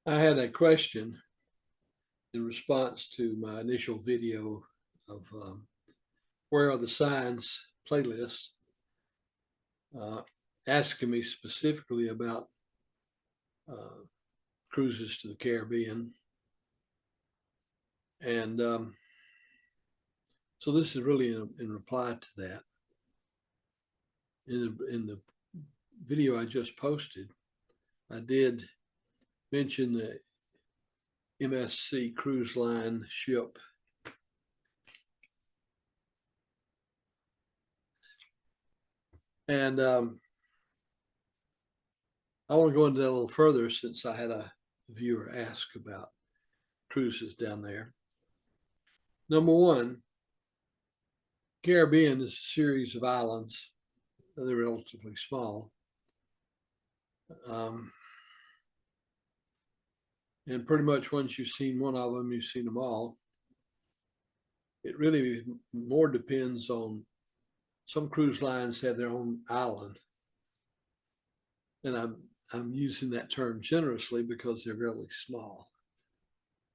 I had a question in response to my initial video of Where Are the Signs playlist, uh, asking me specifically about uh, cruises to the Caribbean. And so this is really in reply to that. In the video I just posted, I did mention the MSC Cruise Line ship. And I want to go into that a little further since I had a viewer ask about cruises down there. Number one, Caribbean is a series of islands. They're relatively small. Um, and pretty much once you've seen one of them, you've seen them all. It really more depends on, some cruise lines have their own island. And I'm using that term generously because they're really small.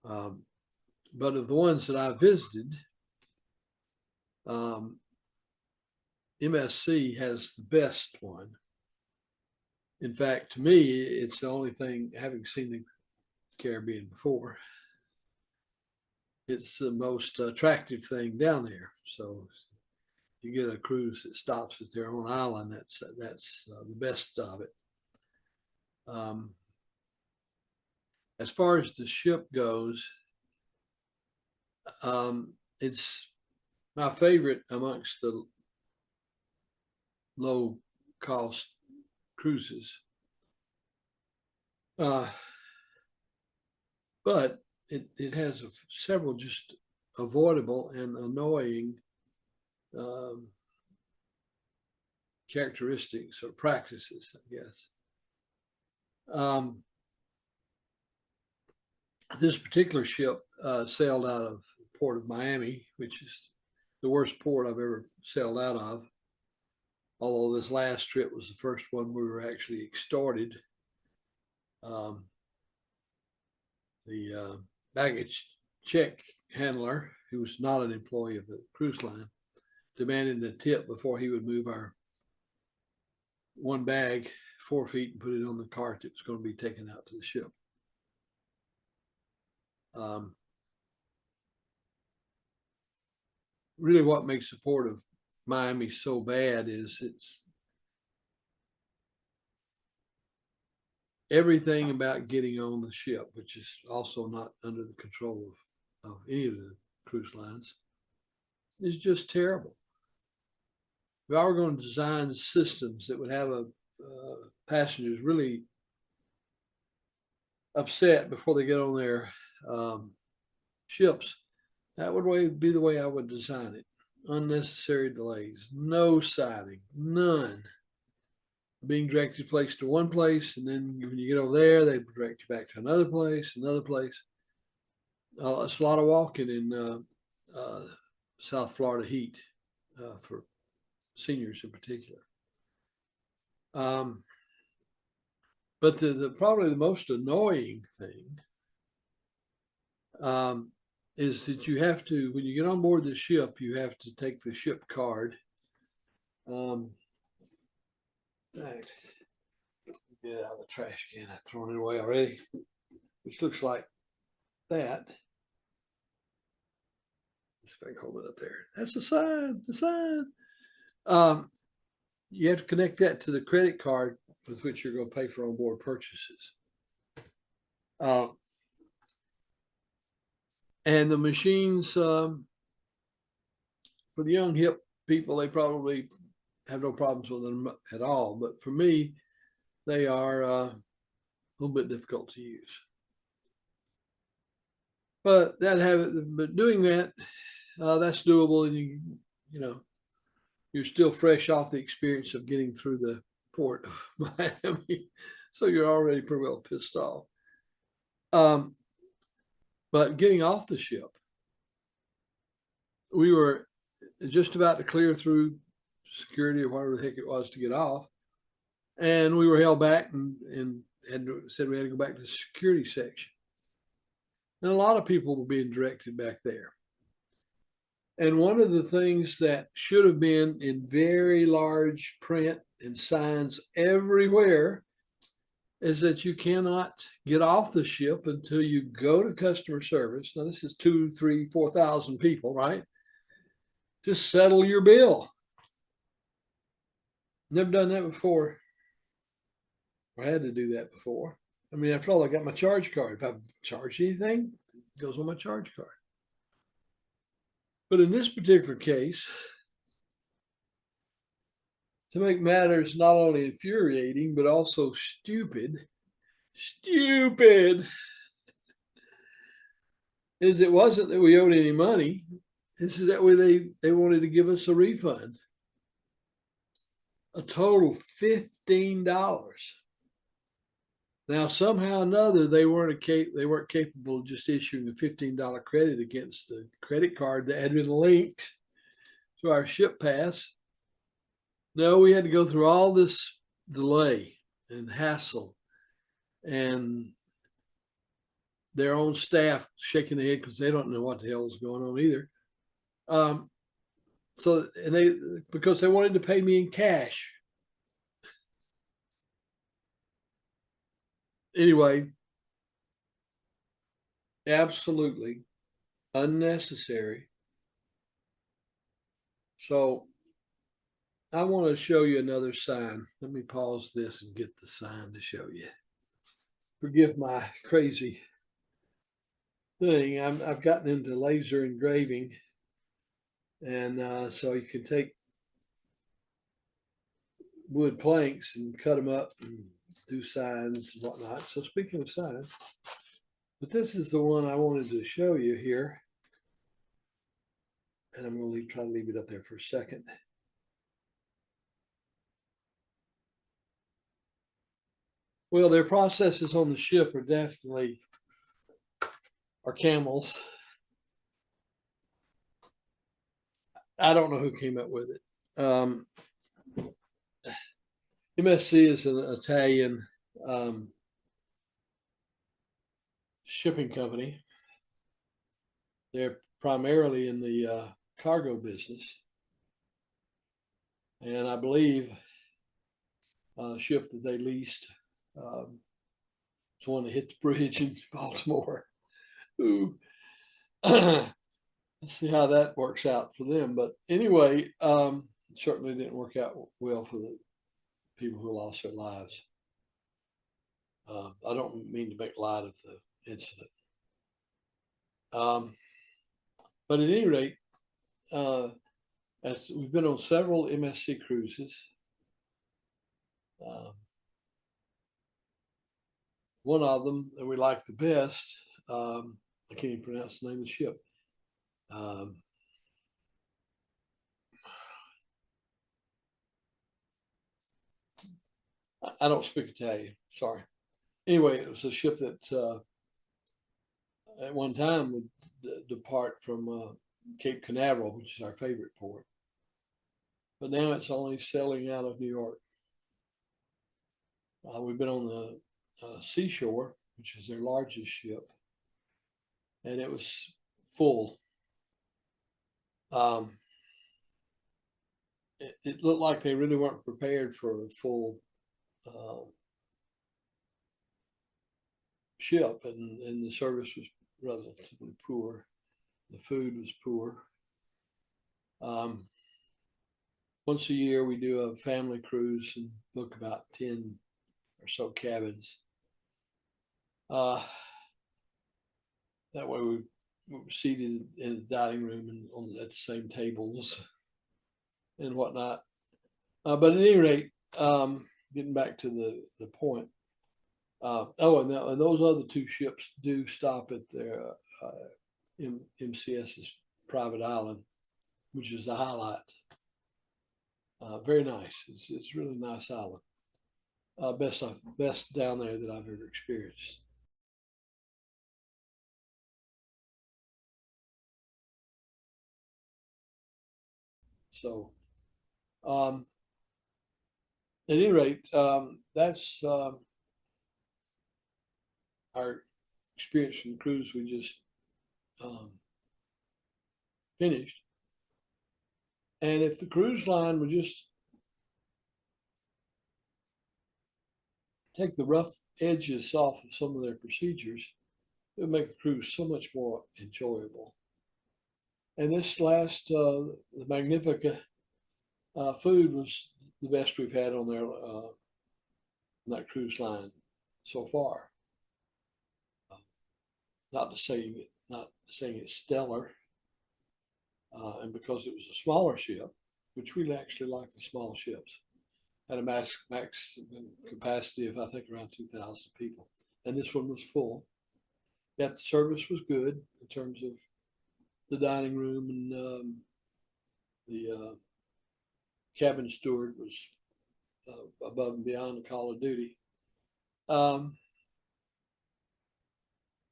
But of the ones that I visited, MSC has the best one. In fact, to me, it's the only thing, having seen the Caribbean before, it's the most attractive thing down there. So you get a cruise that stops at their own island, that's the best of it. As far as the ship goes, it's my favorite amongst the low cost cruises. But it has several just avoidable and annoying characteristics or practices, I guess. This particular ship sailed out of the port of Miami, which is the worst port I've ever sailed out of. Although this last trip was the first one we were actually extorted. The baggage check handler, who was not an employee of the cruise line, demanded a tip before he would move our one bag 4 feet and put it on the cart that was going to be taken out to the ship. Really what makes the port of Miami so bad is it's everything about getting on the ship, which is also not under the control of any of the cruise lines, is just terrible. If I were going to design systems that would have passengers really upset before they get on their ships, that would be the way I would design it. Unnecessary delays, no siding, none. Being directed place to one place, and then when you get over there, they direct you back to another place. It's a lot of walking in South Florida heat for seniors in particular. But probably the most annoying thing is that you have to, when you get on board the ship, you have to take the ship card. Right. Get it out of the trash can. I've thrown it away already, which looks like that. If I can hold it up there. That's the sign. The sign. You have to connect that to the credit card with which you're going to pay for onboard purchases. And the machines, for the young hip people, they probably have no problems with them at all. But for me, they are a little bit difficult to use. But doing that, that's doable, and you're still fresh off the experience of getting through the port of Miami, so you're already pretty well pissed off. But getting off the ship, we were just about to clear through security or whatever the heck it was to get off, and we were held back and and said we had to go back to the security section. And a lot of people were being directed back there. And one of the things that should have been in very large print and signs everywhere is that you cannot get off the ship until you go to customer service. Now, this is 2, 3, 4,000 people, right? To settle your bill. Never done that before. I had to do that before. I mean, after all, I got my charge card. If I've charged anything, it goes on my charge card. But in this particular case, to make matters not only infuriating, but also stupid, is it wasn't that we owed any money. This is that way they wanted to give us a refund. A total $15. Now, somehow or another, they weren't capable of just issuing a $15 credit against the credit card that had been linked to our ship pass. No, we had to go through all this delay and hassle, and their own staff shaking their head because they don't know what the hell is going on either. Because they wanted to pay me in cash. Anyway, absolutely unnecessary. So I want to show you another sign. Let me pause this and get the sign to show you. Forgive my crazy thing. I've gotten into laser engraving, and so you can take wood planks and cut them up and do signs and whatnot. So speaking of signs, but this is the one I wanted to show you here. And I'm going to try to leave it up there for a second. Well, their processes on the ship are definitely camels. I don't know who came up with it. MSC is an Italian shipping company. They're primarily in the cargo business. And I believe a ship that they leased, it's one that hit the bridge in Baltimore. Ooh. Let's see how that works out for them. But anyway, certainly didn't work out well for the people who lost their lives. I don't mean to make light of the incident. But at any rate, as we've been on several MSC cruises. One of them that we like the best, I can't even pronounce the name of the ship. I don't speak Italian, sorry. Anyway, it was a ship that at one time would depart from Cape Canaveral, which is our favorite port. But now it's only sailing out of New York. We've been on the Seashore, which is their largest ship, and it was full. It looked like they really weren't prepared for a full ship, and the service was relatively poor. The food was poor. Once a year, we do a family cruise and book about 10 or so cabins. That way we were seated in the dining room and at the same tables and whatnot. But at any rate, getting back to the point. And those other two ships do stop at their MCS's private island, which is the highlight. Very nice. It's a really nice island. Best down there that I've ever experienced. So, at any rate, that's our experience from the cruise we just finished. And if the cruise line would just take the rough edges off of some of their procedures, it would make the cruise so much more enjoyable. And this last, the Magnifica food was the best we've had on there, on that cruise line so far. Not saying it's stellar, and because it was a smaller ship, which we actually like the small ships, had a max capacity of I think around 2,000 people, and this one was full. Yet the service was good in terms of the dining room, and the cabin steward was above and beyond the call of duty.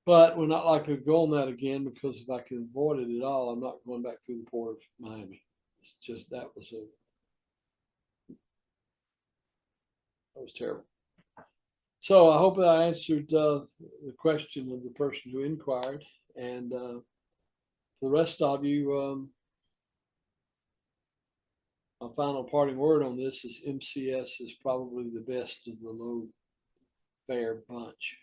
But we're not likely to go on that again, because if I can avoid it at all, I'm not going back through the port of Miami. It's just that was terrible. So I hope that I answered the question of the person who inquired. And for the rest of you, my final parting word on this is MCS is probably the best of the low fare bunch.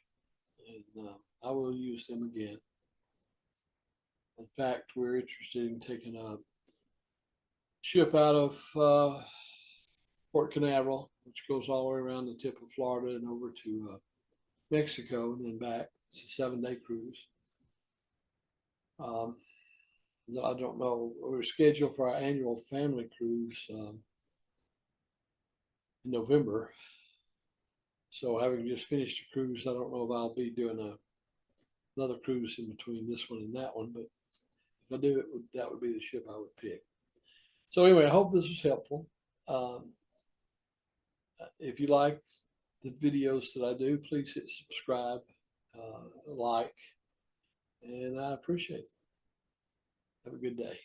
And I will use them again. In fact, we're interested in taking a ship out of Port Canaveral, which goes all the way around the tip of Florida and over to Mexico and then back. It's a 7-day cruise. I don't know. We're scheduled for our annual family cruise in November. So having just finished a cruise, I don't know if I'll be doing another cruise in between this one and that one. But if I do, that would be the ship I would pick. So anyway, I hope this was helpful. If you like the videos that I do, please hit subscribe, like, and I appreciate it. Have a good day.